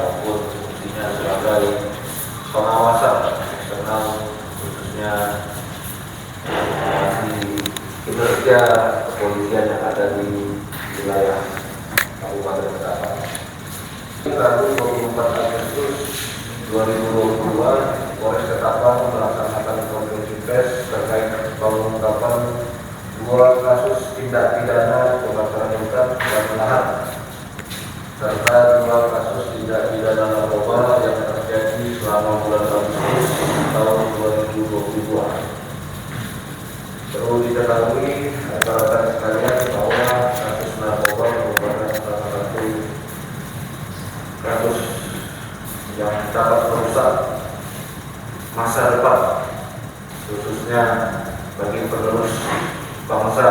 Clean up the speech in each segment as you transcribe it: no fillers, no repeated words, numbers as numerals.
maupun fungsinya sebagai pengawasan eksternal, khususnya di kinerja kepolisian yang ada di wilayah Kabupaten Ketapang. Rabu 24 Agustus 2022, Polres Ketapang melaksanakan konferensi pers terkait pengungkapan 2 kasus tindak pidana kebakaran hutan dan lahan serta 2 kasus tindak pidana narkoba yang terjadi selama bulan Agustus tahun 2022. Perlu diketahui rekan-rekan sekalian bahwa kasus narkoba merupakan salah satu kasus yang dapat merusak masa depan, khususnya bagi penerus bangsa.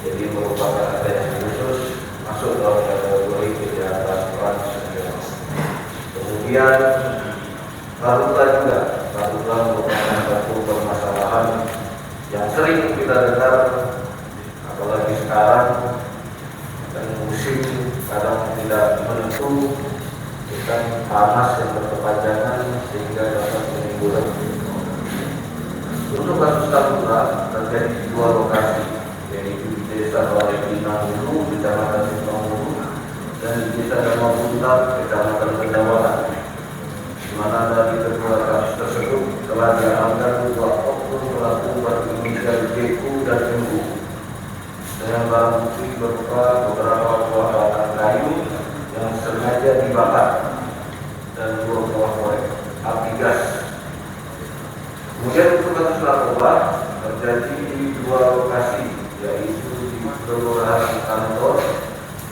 Jadi merupakan atensi khusus masuk dalam kategori kejahatan transnasional. Kemudian karhutla juga, karhutla merupakan satu permasalahan yang sering kita dengar, apalagi sekarang dan musim kadang tidak menentu, bukan panas yang berkepanjangan sehingga dapat menimbulkan. Untuk kasus karhutla terjadi di 2 lokasi, yaitu di Desa Balekina Hulu, Kecamatan Singkawulu, dan di Desa Damabuntar, Kecamatan Pendawalan, di mana dari kedua kasus tersebut telah diamankan 2 oknum pelaku berinisial JQ dan MU dengan barang bukti berupa beberapa buah batang kayu yang sengaja dibakar dan 2 buah korek api gas. Kemudian untuk kasus narkoba terjadi di 2 lokasi, yaitu di Kelurahan Kantor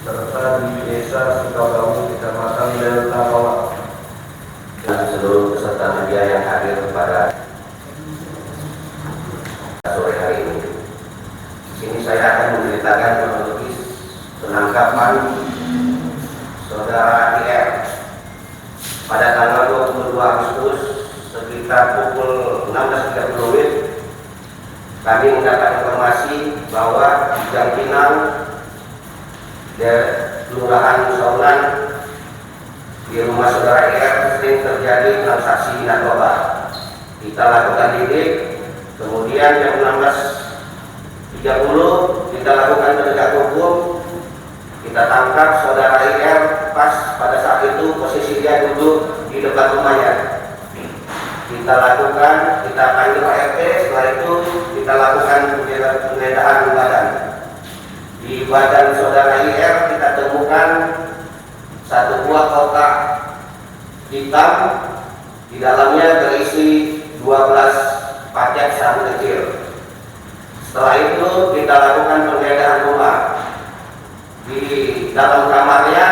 serta di Desa Sukabau, Kecamatan Delta Bawah. Dan seluruh peserta media yang hadir pada sore hari ini. Di sini saya akan menceritakan kronologis penangkapan saudara IR pada tanggal 22 Agustus sekitar pukul 16.30 WIB. Kami mendapat informasi bahwa di Gang Pinang, Kelurahan Saunan, di rumah saudara IR sering terjadi transaksi narkoba. Kita lakukan lidik, kemudian jam 16.30 kita lakukan penegak hukum. Kita tangkap saudara IR pas pada saat itu posisi dia duduk di depan rumahnya. Kita lakukan, kita panggil ART, setelah itu kita lakukan penggeledahan badan. Di badan saudara IR kita temukan 1 buah kotak hitam, di dalamnya berisi 12 paket sabu kecil. Setelah itu kita lakukan penggeledahan rumah. Di dalam kamarnya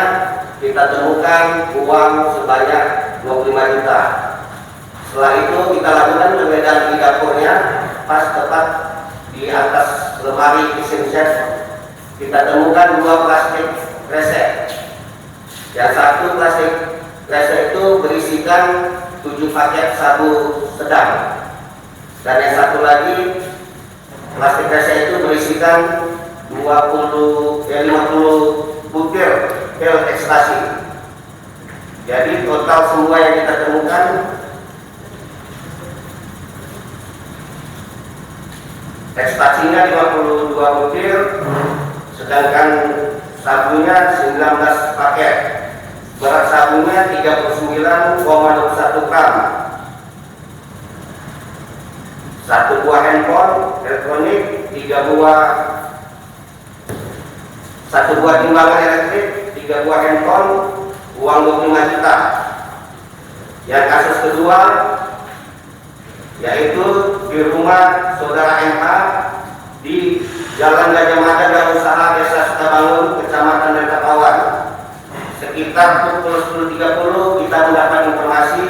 kita temukan uang sebanyak 25 juta. Setelah itu kita lakukan penggeledahan di dapurnya, pas tepat di atas lemari kitchen set kita temukan 2 plastik kresek. Yang 1 plastik kresek itu berisikan 7 paket sabu sedang, dan yang 1 lagi plastik kresek itu berisikan 50 butir pil ekstasi. Jadi total semua yang kita temukan ekstasinya 52 butir, sedangkan sabunya 19 paket. Berat sabunya 39,21 gram. 1 buah handphone elektronik, 1 buah timbangan elektrik, 3 buah handphone, uang 25 juta. Yang kasus kedua yaitu di rumah saudara MH di Jalan Gajah Mada dan Usaha Desa Sutabangun, Kecamatan Delta Pawan. Sekitar pukul 10.30 kita mendapat informasi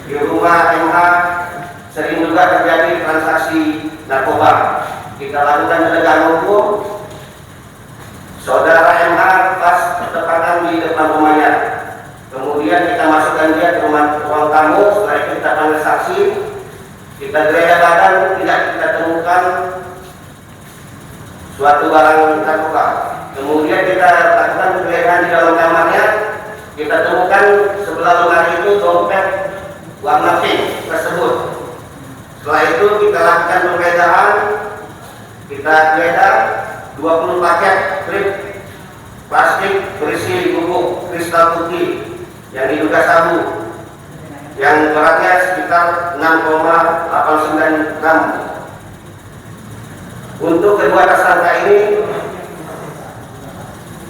di rumah MH sering juga terjadi transaksi narkoba. Kita lakukan penegakan hukum. Saudara MH pas bertepatan di depan rumahnya. Kemudian kita masukkan dia ke ruang tamu. Setelah itu kita panggil saksi. Kita geledah badan, tidak kita temukan suatu barang narkoba. Kemudian kita lakukan penggeledahan di dalam kamarnya. Kita temukan sebelah lemari itu dompet warna pink tersebut. Setelah itu kita lakukan penggeledahan, kita geledah 20 paket klip plastik berisi bubuk kristal putih yang diduga sabu, yang beratnya sekitar 6,896 gram. Untuk kedua tersangka ini,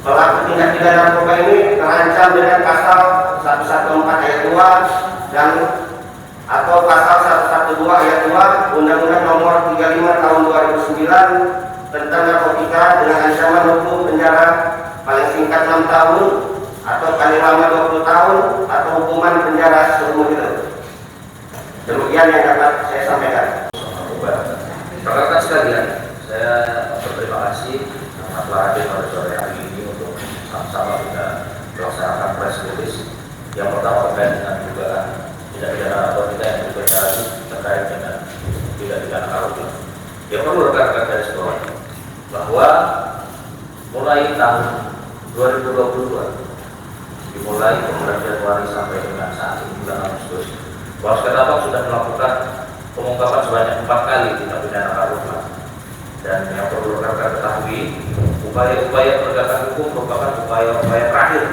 pelaku tindak pidana narkoba ini terancam dengan pasal 114 ayat 2 dan atau pasal 112 ayat 2 Undang-Undang Nomor 35 Tahun 2009 tentang narkotika dengan ancaman hukum penjara paling singkat 6 tahun atau paling lama 20 tahun atau hukuman penjara seumur hidup. Demikian yang dapat saya sampaikan. Rekan-rekan sekalian, saya berterima kasih atas hadir pada sore hari ini untuk sama-sama kita melaksanakan press release. Yang pertama terkait dengan dugaan tindak pidana narkotika yang berkaitan terkait dengan tindak pidana narkotika. Yang perlu rekan-rekan garis bawahi bahwa mulai tahun 2022 dimulai bulan Januari sampai dengan saat ini bulan Agustus, Polres Ketapang sudah melakukan pengungkapan sebanyak 4 kali tindak pidana narkotika. Dan yang perlu rekan-rekan ketahui, upaya-upaya penegakan hukum merupakan upaya-upaya terakhir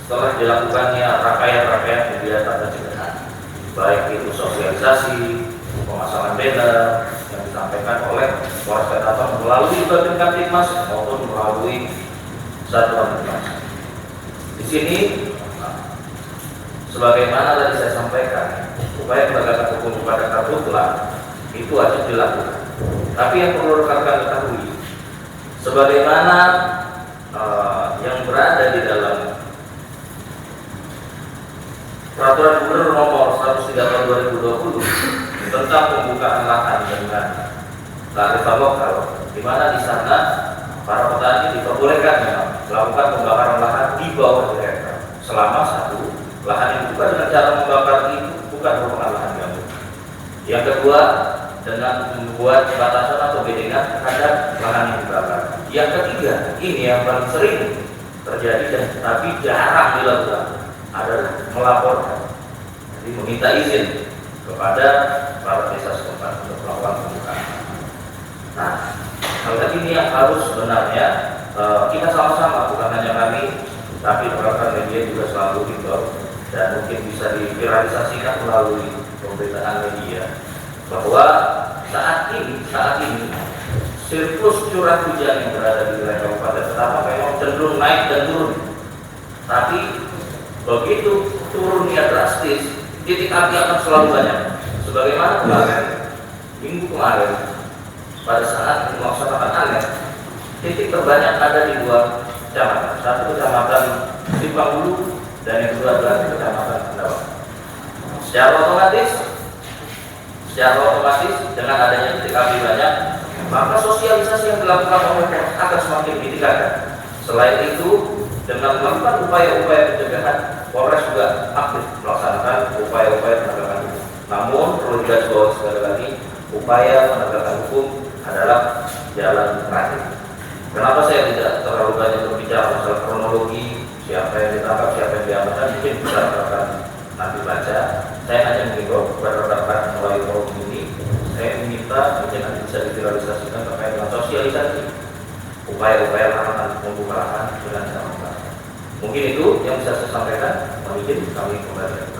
setelah dilakukannya rangkaian kegiatan pencegahan, baik itu sosialisasi, pemasangan banner yang disampaikan oleh Polres Ketapang melalui Babin Kamtibmas maupun melalui Satuan Tugas. Di sini, sebagaimana tadi saya sampaikan, upaya penegakan hukum kepada karhutla itu wajib dilakukan. Tapi yang perlu rekan-rekan ketahui, sebagaimana yang berada di dalam Peraturan Gubernur Nomor 103 Tahun 2020 tentang pembukaan lahan dengan kearifan lokal, di mana di sana para petani diperbolehkan melakukan pembakaran lahan di bawah 2 hektar selama 1 lahan yang dibuka dengan cara membakar itu bukan merupakan lahan gambut. Yang kedua, dengan membuat batasan atau bedengan terhadap lahan yang dibakar. Yang ketiga, ini yang paling sering terjadi dan tapi jarang dilakukan adalah melaporkan, jadi meminta izin kepada para desa setempat untuk melakukan pembukaan. Nah, hal ini yang harus sebenarnya kita sama-sama, bukan hanya kami, tapi rekan-rekan media juga selalu himbau dan mungkin bisa diviralisasikan melalui pemberitaan media bahwa saat ini siklus curah hujan yang berada di wilayah Kabupaten Ketapang memang cenderung naik dan turun. Tapi begitu turunnya drastis, titik api akan selalu banyak. Sebagaimana kemarin, minggu kemarin, pada saat melaksanakan ANET, titik terbanyak ada di 2 kecamatan. Satu kecamatan Simpang Hulu dan yang kedua adalah kecamatan Kendawang. Secara otomatis dengan adanya titik api banyak, maka sosialisasi yang dilakukan oleh Polres akan semakin ditingkatkan. Selain itu, dengan melakukan upaya-upaya pencegahan, Polres juga aktif melaksanakan upaya-upaya penegakan hukum. Namun perlu digarisbawahi sekali lagi, upaya penegakan hukum adalah jalan terakhir. Kenapa saya tidak terlalu banyak berbicara masalah kronologi, siapa yang ditangkap, siapa yang diamankan, mungkin bisa rekan nanti baca. Saya hanya mengimbau kepada rekan melalui forum ini, saya meminta mungkin nanti bisa diviralisasikan terkait dengan sosialisasi upaya-upaya larangan membuka lahan dengan cara membakar. Mungkin itu yang bisa saya sampaikan. Mohon izin kami kembali.